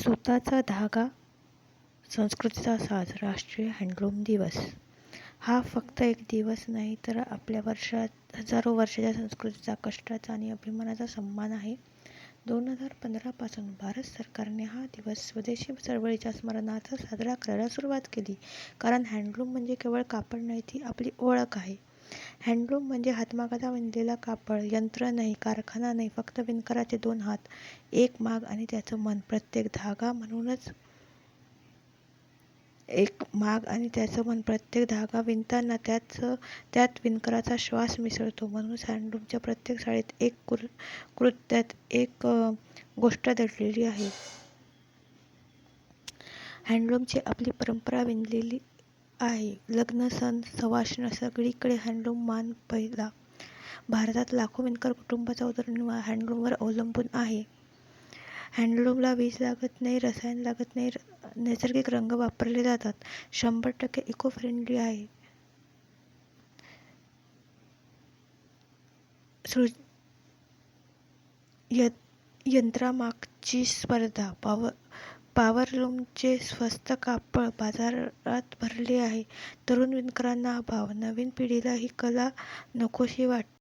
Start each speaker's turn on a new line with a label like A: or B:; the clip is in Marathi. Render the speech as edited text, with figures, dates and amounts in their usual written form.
A: सुताचा धागा संस्कृतीचा साज राष्ट्रीय हँडलूम दिवस हा फक्त एक दिवस नाही तर आपल्या हजारो वर्षाच्या संस्कृतीचा, कष्टाचा आणि अभिमानाचा सन्मान आहे. 2015 पासून भारत सरकारने हा दिवस स्वदेशी चळवळीच्या स्मरणार्थ साजरा करायला सुरुवात केली. कारण हँडलूम म्हणजे केवळ कापड नाही, ती आपली ओळख आहे. हँडलूम म्हणजे हातमागाचा विणलेला कापड, यंत्र नाही, कारखाना नाही, फक्त विणकराचे 2 हात, एक माग आणि त्याचं मन. प्रत्येक धागा विणताना त्यात विणकराचा श्वास मिसळतो. म्हणूनच हँडलूमच्या प्रत्येक साडीत एक कृत्यात एक गोष्ट दडलेली आहे. हँडलूमची आपली परंपरा विणलेली आहे. लग्न, सण, सवाष्ण सगळीकडे हँडलूम मान पहिला. भारतात लाखो विणकर कुटुंबाचा उदरनिर्वाह हँडलूमवर अवलंबून आहे. हँडलूमला वीज लागत नाही, रसायन लागत नाही, नैसर्गिक रंग वापरले जातात. 100% इको फ्रेंडली आहे. यंत्रामागची स्पर्धा. पॉवरलूमचे स्वस्त कापड बाजारात भरले आहे. तरुण विणकरांना अभाव. नवीन पिढीला ही कला नकोशी वाटते.